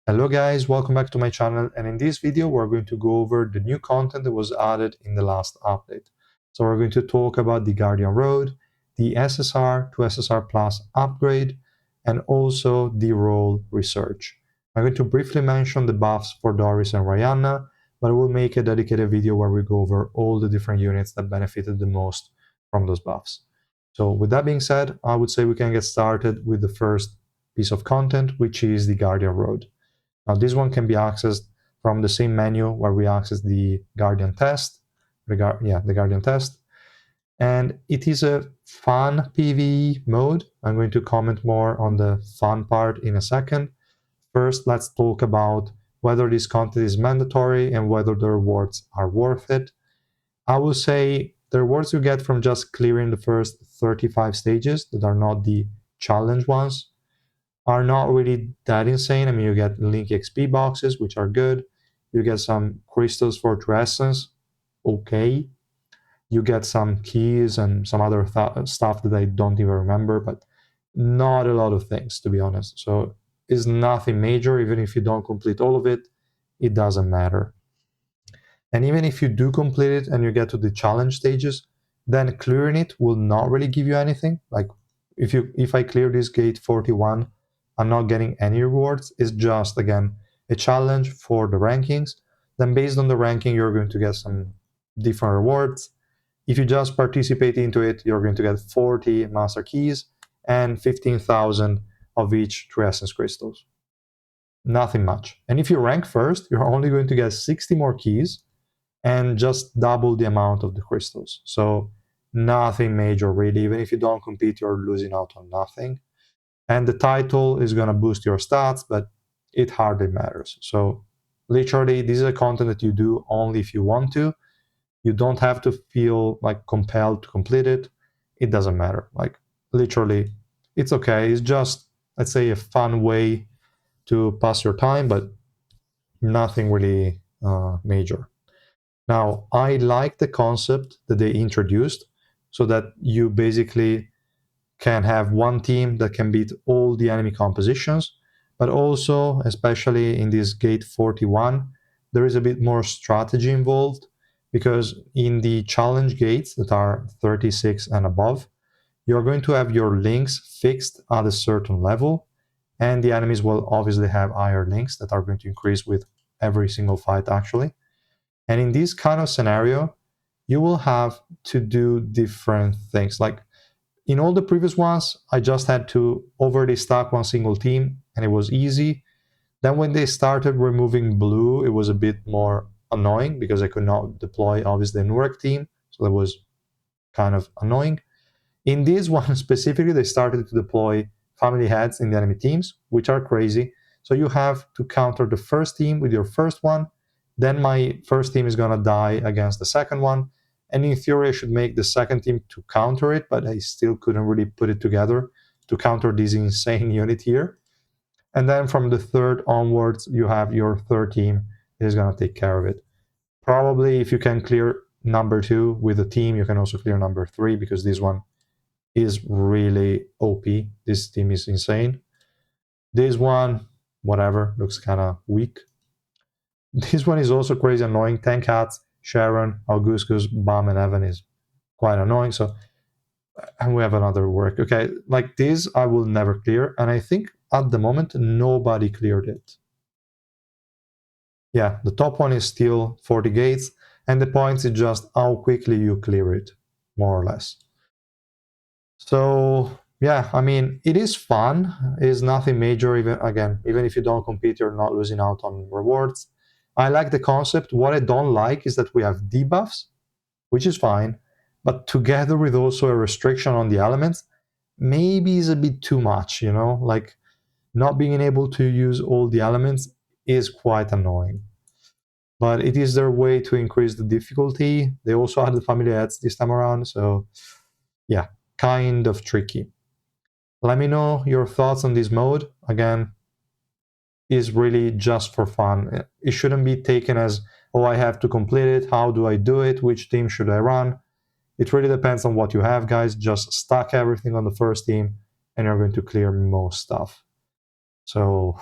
Hello guys, welcome back to my channel, and in this video we're going to go over the new content that was added in the last update. So we're going to talk about the Guardian Road, the SSR to SSR Plus upgrade, and also the role research. I'm going to briefly mention the buffs for Doris and Raihanna, but I will make a dedicated video where we go over all the different units that benefited the most from those buffs. So with that being said, I would say we can get started with the first piece of content, which is the Guardian Road. Now this one can be accessed from the same menu where we access the Guardian test, the Guardian test, and it is a fun PvE mode. I'm going to comment more on the fun part in a second. First, let's talk about whether this content is mandatory and whether the rewards are worth it. I will say the rewards you get from just clearing the first 35 stages that are not the challenge ones are not really that insane. I mean, you get Link XP boxes, which are good. You get some crystals for True Essence, okay. You get some keys and some other stuff that I don't even remember, but not a lot of things, to be honest. So it's nothing major. Even if you don't complete all of it, it doesn't matter. And even if you do complete it and you get to the challenge stages, then clearing it will not really give you anything. Like if I clear this gate 41, I'm not getting any rewards. It's just, again, a challenge for the rankings. Then based on the ranking, you're going to get some different rewards. If you just participate into it, you're going to get 40 master keys and 15,000 of each True Essence crystals. Nothing much. And if you rank first, you're only going to get 60 more keys and just double the amount of the crystals. So nothing major, really. Even if you don't compete, you're losing out on nothing. And the title is going to boost your stats, but it hardly matters. So literally, this is a content that you do only if you want to. You don't have to feel like compelled to complete it. It doesn't matter. Like literally, it's okay. It's just, let's say, a fun way to pass your time, but nothing really major. Now, I like the concept that they introduced so that you basically can have one team that can beat all the enemy compositions, but also, especially in this gate 41, there is a bit more strategy involved, because in the challenge gates that are 36 and above, you're going to have your links fixed at a certain level, and the enemies will obviously have higher links that are going to increase with every single fight, actually. And in this kind of scenario, you will have to do different things. Like in all the previous ones, I just had to overly stack one single team, and it was easy. Then when they started removing blue, it was a bit more annoying because I could not deploy, obviously, a Nurek team. So that was kind of annoying. In this one specifically, they started to deploy family heads in the enemy teams, which are crazy. So you have to counter the first team with your first one. Then my first team is going to die against the second one. And in theory, I should make the second team to counter it, but I still couldn't really put it together to counter this insane unit here. And then from the third onwards, you have your third team that is going to take care of it. Probably if you can clear number 2 with a team, you can also clear number 3, because this one is really OP. This team is insane. This one, whatever, looks kind of weak. This one is also crazy annoying. 10 cats, Sharon, Augustus, Bam, and Evan is quite annoying. So, and we have another work. Okay, like this, I will never clear. And I think at the moment, nobody cleared it. Yeah, the top one is still 40 gates. And the points is just how quickly you clear it, more or less. So, yeah, I mean, it is fun. It is nothing major. Even if you don't compete, you're not losing out on rewards. I like the concept. What I don't like is that we have debuffs, which is fine, but together with also a restriction on the elements, maybe is a bit too much, you know? Like, not being able to use all the elements is quite annoying. But it is their way to increase the difficulty. They also added family heads this time around, so yeah, kind of tricky. Let me know your thoughts on this mode. Again, is really just for fun. It shouldn't be taken as, oh, I have to complete it. How do I do it? Which team should I run? It really depends on what you have, guys. Just stack everything on the first team, and you're going to clear most stuff. So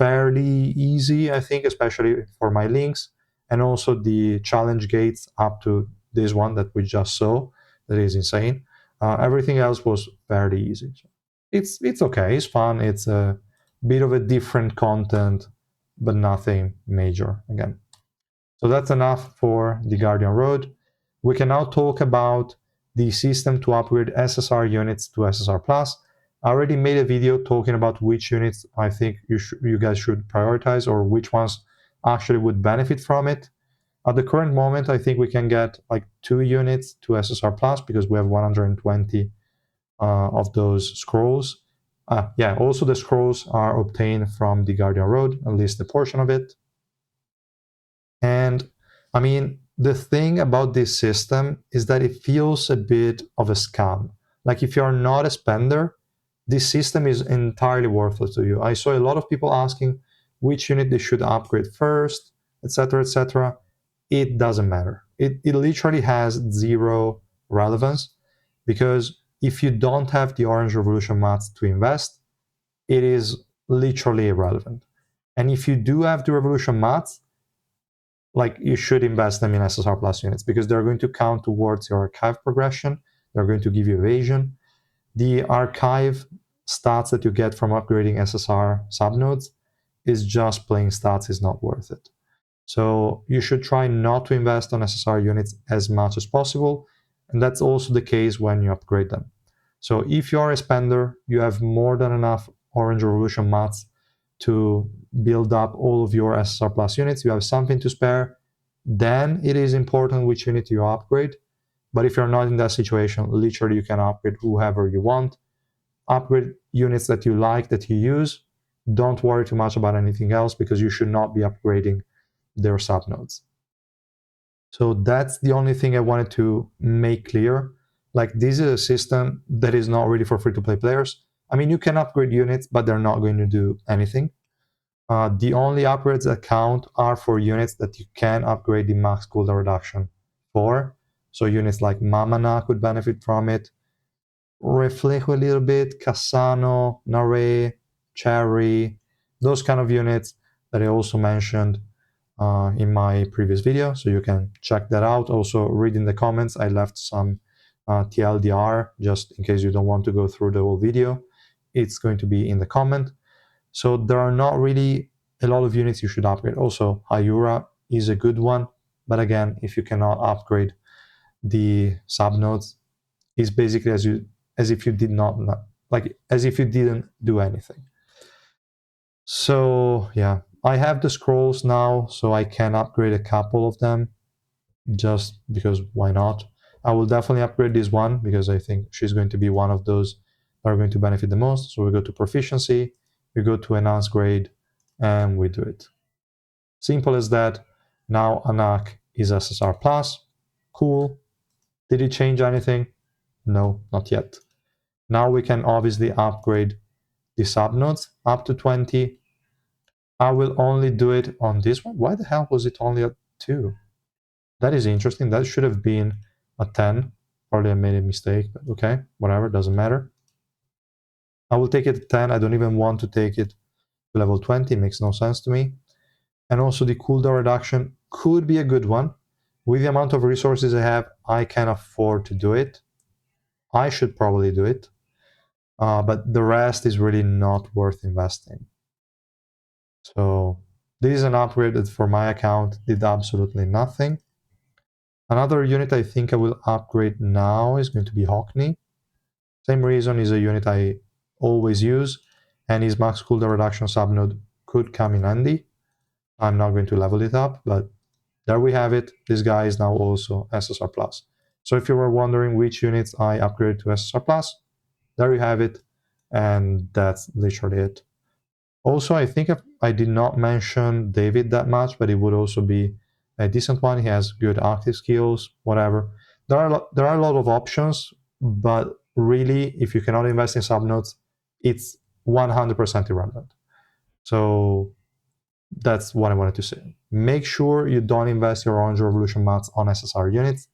fairly easy, I think, especially for my links, and also the challenge gates up to this one that we just saw. That is insane. Everything else was fairly easy. It's okay. It's fun. It's a bit of a different content, but nothing major again. So that's enough for the Guardian Road. We can now talk about the system to upgrade SSR units to SSR Plus. I already made a video talking about which units I think you guys should prioritize, or which ones actually would benefit from it. At the current moment, I think we can get like 2 units to SSR Plus because we have 120 of those scrolls. Yeah, also the scrolls are obtained from the Guardian Road, at least a portion of it. And I mean, the thing about this system is that it feels a bit of a scam. Like if you're not a spender, this system is entirely worthless to you. I saw a lot of people asking which unit they should upgrade first, etc., etc. It doesn't matter. It literally has zero relevance, because if you don't have the Orange Revolution mats to invest, it is literally irrelevant. And if you do have the Revolution mats, like, you should invest them in SSR Plus units because they're going to count towards your archive progression. They're going to give you evasion. The archive stats that you get from upgrading SSR subnodes is just plain stats, is not worth it. So you should try not to invest on SSR units as much as possible, and that's also the case when you upgrade them. So if you are a spender, you have more than enough Orange Revolution mats to build up all of your SSR Plus units, you have something to spare, then it is important which unit you upgrade. But if you're not in that situation, literally you can upgrade whoever you want. Upgrade units that you like, that you use. Don't worry too much about anything else, because you should not be upgrading their subnodes. So that's the only thing I wanted to make clear. Like, this is a system that is not really for free-to-play players. I mean, you can upgrade units, but they're not going to do anything. The only upgrades that count are for units that you can upgrade the max cooldown reduction for. So units like Mamana could benefit from it. Reflejo a little bit, Cassano, Nare, Cherry, those kind of units that I also mentioned in my previous video. So you can check that out. Also, read in the comments, I left some TLDR just in case you don't want to go through the whole video. It's going to be in the comment. So there are not really a lot of units you should upgrade. Also, Ayura is a good one, but again, if you cannot upgrade the subnodes, it's basically as if you did not, like, as if you didn't do anything. So yeah, I have the scrolls now, so I can upgrade a couple of them, just because why not? I will definitely upgrade this one because I think she's going to be one of those that are going to benefit the most. So we go to proficiency, we go to enhanced grade, and we do it. Simple as that. Now Anak is SSR Plus. Cool. Did it change anything? No, not yet. Now we can obviously upgrade the subnodes up to 20. I will only do it on this one. Why the hell was it only at 2? That is interesting. That should have been a 10. Probably I made a mistake, but okay, whatever, doesn't matter. I will take it at 10. I don't even want to take it to level 20. It makes no sense to me. And also the cooldown reduction could be a good one. With the amount of resources I have, I can afford to do it. I should probably do it. But the rest is really not worth investing. So this is an upgrade that for my account did absolutely nothing. Another unit I think I will upgrade now is going to be Hockney. Same reason, is a unit I always use, and his max cooldown reduction subnode could come in handy. I'm not going to level it up, but there we have it. This guy is now also SSR Plus. So if you were wondering which units I upgraded to SSR Plus, there you have it, and that's literally it. Also, I think I did not mention David that much, but it would also be a decent one. He has good active skills, whatever. There are a lot of options, but really, if you cannot invest in subnodes, it's 100% irrelevant. So that's what I wanted to say. Make sure you don't invest your Orange Revolution mats on SSR units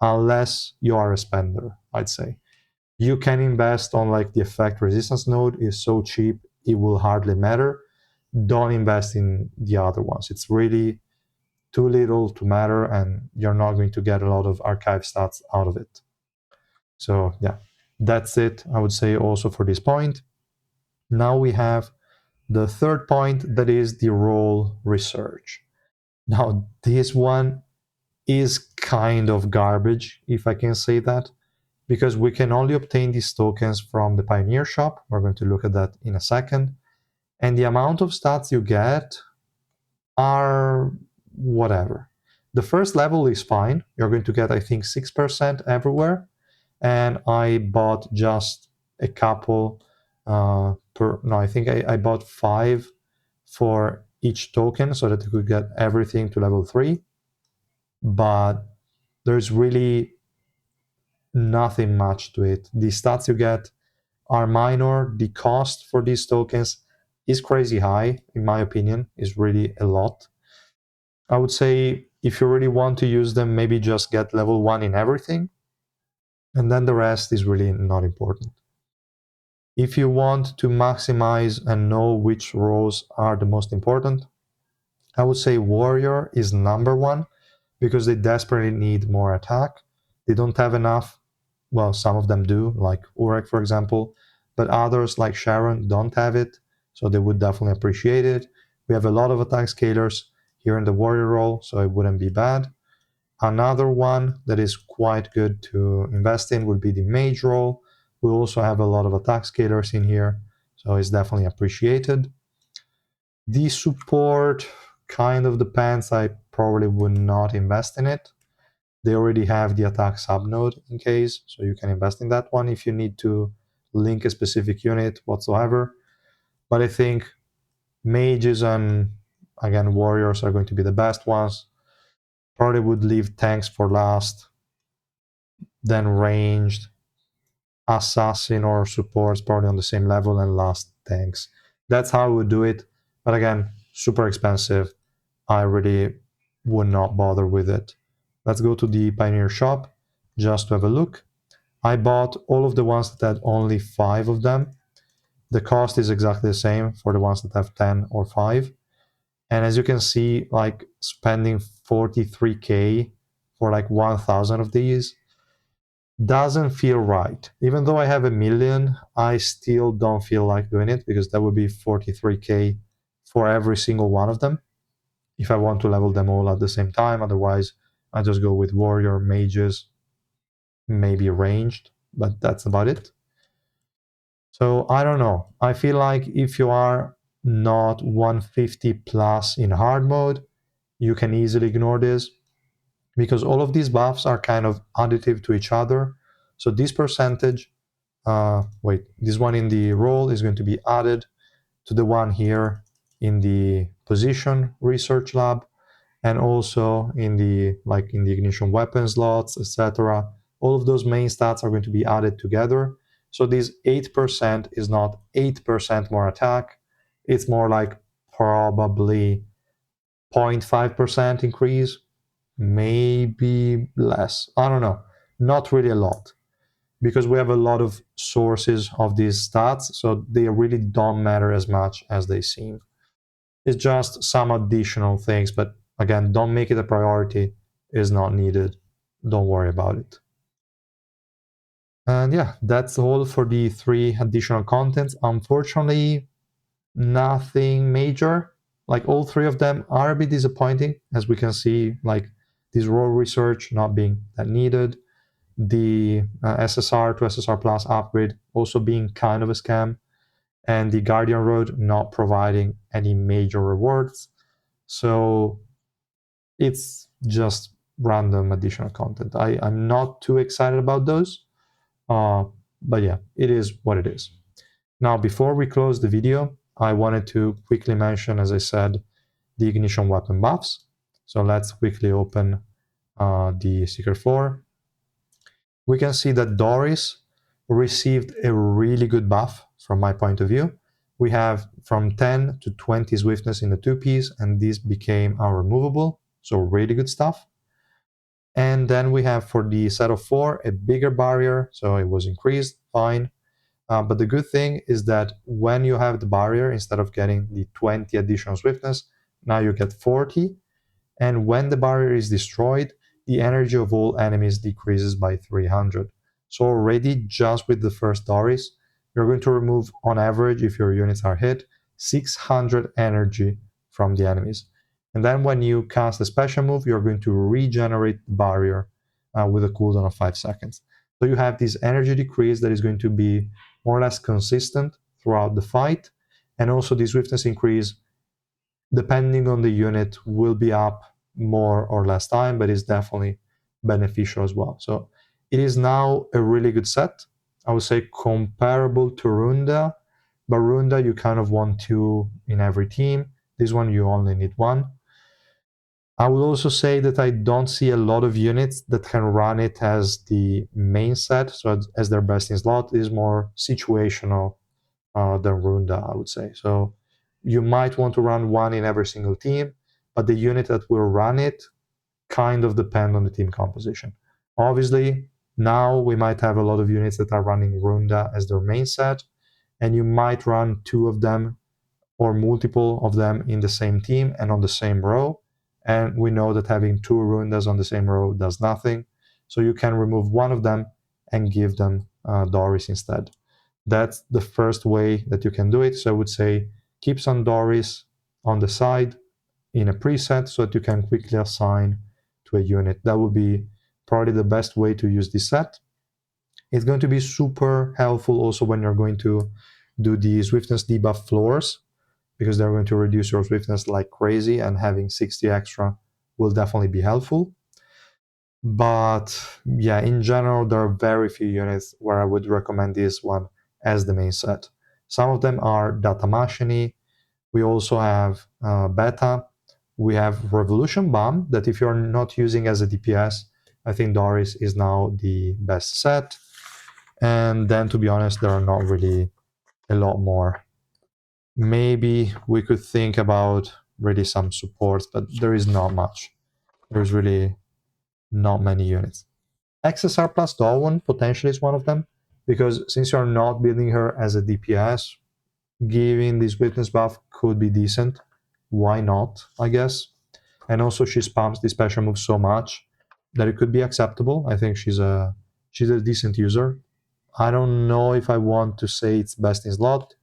unless you are a spender, I'd say. You can invest on, like, the effect resistance node is so cheap, it will hardly matter. don't invest in the other ones. It's really too little to matter, and you're not going to get a lot of archive stats out of it. So yeah, that's it, I would say, also for this point. Now we have the third point, that is the role research. Now, this one is kind of garbage, if I can say that, because we can only obtain these tokens from the Pioneer shop. We're going to look at that in a second. And the amount of stats you get are whatever. The first level is fine. You're going to get, I think, 6% everywhere. And I bought just a couple I think I bought 5 for each token so that you could get everything to level 3. But there's really nothing much to it. The stats you get are minor. The cost for these tokens is crazy high, in my opinion, is really a lot. I would say if you really want to use them, maybe just get level 1 in everything, and then the rest is really not important. If you want to maximize and know which roles are the most important, I would say Warrior is number 1, because they desperately need more attack. They don't have enough. Well, some of them do, like Urek, for example, but others, like Sharon, don't have it, so they would definitely appreciate it. We have a lot of attack scalers here in the Warrior role, so it wouldn't be bad. Another one that is quite good to invest in would be the Mage role. We also have a lot of attack scalers in here, so it's definitely appreciated. The support kind of depends. I probably would not invest in it. They already have the attack subnode in case, so you can invest in that one if you need to link a specific unit whatsoever. But I think mages and, again, warriors are going to be the best ones. Probably would leave tanks for last, then ranged, assassin or supports probably on the same level, and last tanks. That's how I would do it. But again, super expensive. I really would not bother with it. Let's go to the Pioneer shop just to have a look. I bought all of the ones that had only 5 of them. The cost is exactly the same for the ones that have 10 or 5. And as you can see, like spending 43k for like 1,000 of these doesn't feel right. Even though I have 1,000,000, I still don't feel like doing it, because that would be 43k for every single one of them if I want to level them all at the same time. Otherwise, I just go with warrior, mages, maybe ranged, but that's about it. So I don't know. I feel like if you are not 150 plus in hard mode, you can easily ignore this, because all of these buffs are kind of additive to each other. So this percentage, this one in the role is going to be added to the one here in the position research lab, and also in the ignition weapon slots, etc. All of those main stats are going to be added together. So this 8% is not 8% more attack. It's more like probably 0.5% increase, maybe less. I don't know. Not really a lot, because we have a lot of sources of these stats, so they really don't matter as much as they seem. It's just some additional things, but again, don't make it a priority. It's not needed. Don't worry about it. And yeah, that's all for the 3 additional contents. Unfortunately, nothing major. Like, all 3 of them are a bit disappointing, as we can see, like this role research not being that needed, the SSR to SSR Plus upgrade also being kind of a scam, and the Guardian Road not providing any major rewards. So it's just random additional content. I'm not too excited about those, but yeah, it is what it is. Now, before we close the video, I wanted to quickly mention, as I said, the ignition weapon buffs. So let's quickly open the secret floor. We can see that Doris received a really good buff from my point of view. We have from 10 to 20 swiftness in the 2-piece, and this became unremovable, so really good stuff. And then we have, for the set of 4, a bigger barrier, so it was increased, fine. But the good thing is that when you have the barrier, instead of getting the 20 additional swiftness, now you get 40. And when the barrier is destroyed, the energy of all enemies decreases by 300. So already, just with the first Doris, you're going to remove, on average, if your units are hit, 600 energy from the enemies. And then when you cast a special move, you're going to regenerate the barrier with a cooldown of 5 seconds. So you have this energy decrease that is going to be more or less consistent throughout the fight. And also the swiftness increase, depending on the unit, will be up more or less time, but it's definitely beneficial as well. So it is now a really good set. I would say comparable to Runda, but Runda you kind of want two in every team. This one you only need one. I would also say that I don't see a lot of units that can run it as the main set, so as their best in slot. It is more situational than Runda, I would say. So you might want to run one in every single team, but the unit that will run it kind of depend on the team composition. Obviously, now we might have a lot of units that are running Runda as their main set, and you might run two of them or multiple of them in the same team and on the same row. And we know that having two Rundas on the same row does nothing. So you can remove one of them and give them Doris instead. That's the first way that you can do it. So I would say keep some Doris on the side in a preset so that you can quickly assign to a unit. That would be probably the best way to use this set. It's going to be super helpful also when you're going to do the swiftness debuff floors, because they're going to reduce your swiftness like crazy, and having 60 extra will definitely be helpful. But yeah, in general, there are very few units where I would recommend this one as the main set. Some of them are Data Machine. We also have Beta. We have Revolution Bomb, that if you're not using as a DPS, I think Doris is now the best set. And then, to be honest, there are not really a lot more. Maybe we could think about really some supports, but there is not much. There's really not many units. XSR plus Darwin potentially is one of them, because since you're not building her as a DPS, giving this witness buff could be decent. Why not, I guess? And also she spams the special move so much that it could be acceptable. I think she's a decent user. I don't know if I want to say it's best in slot,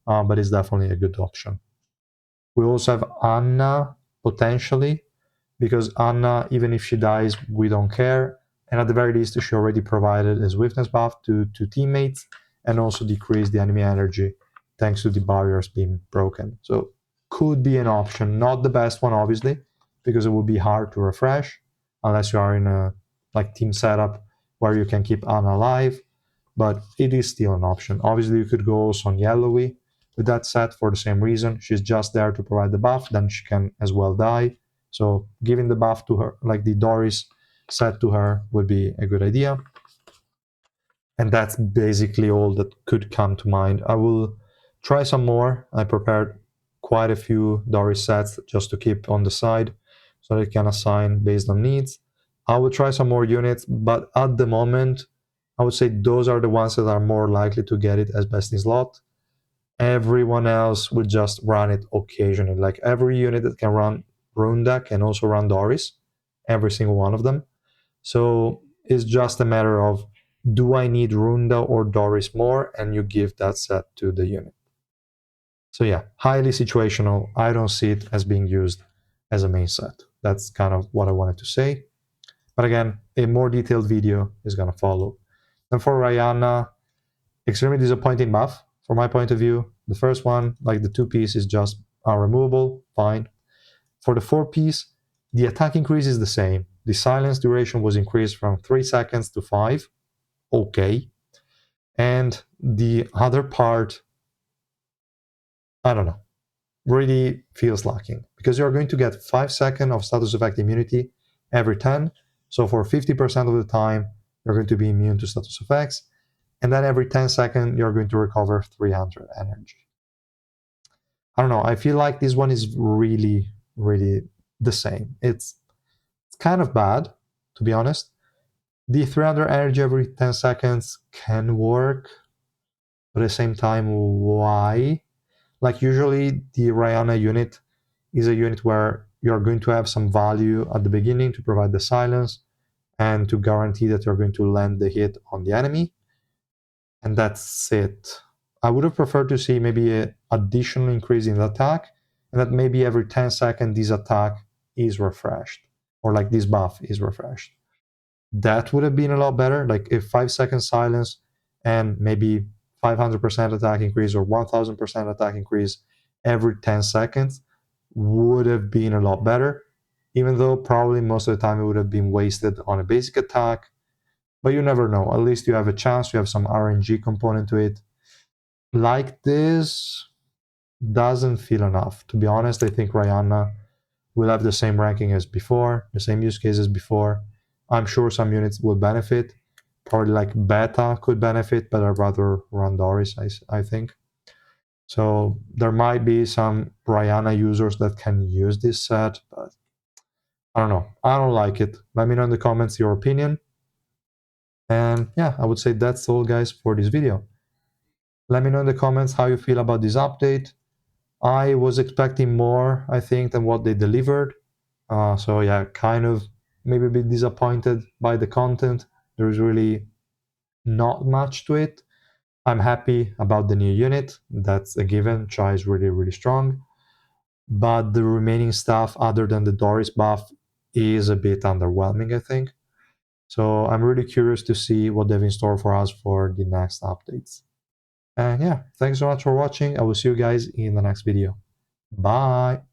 but it's definitely a good option. We also have Anna, potentially, because Anna, even if she dies, we don't care. And at the very least, she already provided a swiftness buff to teammates and also decreased the enemy energy thanks to the barriers being broken. So could be an option. Not the best one, obviously, because it would be hard to refresh unless you are in a team setup where you can keep Anna alive. But it is still an option. Obviously, you could go also on Yellowy with that set for the same reason. She's just there to provide the buff, then she can as well die. So giving the buff to her, like the Doris set to her, would be a good idea. And that's basically all that could come to mind. I will try some more. I prepared quite a few Doris sets just to keep on the side so that I can assign based on needs. I will try some more units, but at the moment, I would say those are the ones that are more likely to get it as best in slot. Everyone else would just run it occasionally. Like every unit that can run Runda can also run Doris, every single one of them. So it's just a matter of, do I need Runda or Doris more? And you give that set to the unit. So yeah, highly situational. I don't see it as being used as a main set. That's kind of what I wanted to say. But again, a more detailed video is going to follow. And for Raihanna, extremely disappointing buff from my point of view. The first one, like the 2-piece, is just unremovable, fine. For the 4-piece, the attack increase is the same. The silence duration was increased from 3 seconds to 5. Okay. And the other part, I don't know, really feels lacking, because you're going to get 5 seconds of status effect immunity every 10. So for 50% of the time, you're going to be immune to status effects. And then every 10 seconds, you're going to recover 300 energy. I don't know. I feel like this one is really, really the same. It's kind of bad, to be honest. The 300 energy every 10 seconds can work, but at the same time, why? Like usually the Raihanna unit is a unit where you're going to have some value at the beginning to provide the silence and to guarantee that you're going to land the hit on the enemy. And that's it. I would have preferred to see maybe an additional increase in the attack, and that maybe every 10 seconds this attack is refreshed, or like this buff is refreshed. That would have been a lot better. Like if 5 seconds silence and maybe 500% attack increase or 1000% attack increase every 10 seconds would have been a lot better, even though probably most of the time it would have been wasted on a basic attack. But you never know. At least you have a chance, you have some RNG component to it. Like this doesn't feel enough. To be honest, I think Raihanna will have the same ranking as before, the same use case as before. I'm sure some units will benefit. Probably like Beta could benefit, but I'd rather run Doris, I think. So there might be some Raihanna users that can use this set, but I don't know. I don't like it. Let me know in the comments your opinion. And yeah, I would say that's all, guys, for this video. Let me know in the comments how you feel about this update. I was expecting more, I think, than what they delivered. So yeah, kind of maybe a bit disappointed by the content. There's really not much to it. I'm happy about the new unit. That's a given. Chai is really, really strong. But the remaining stuff, other than the Doris buff, is a bit underwhelming, I think. So I'm really curious to see what they have in store for us for the next updates. And yeah, thanks so much for watching. I will see you guys in the next video. Bye.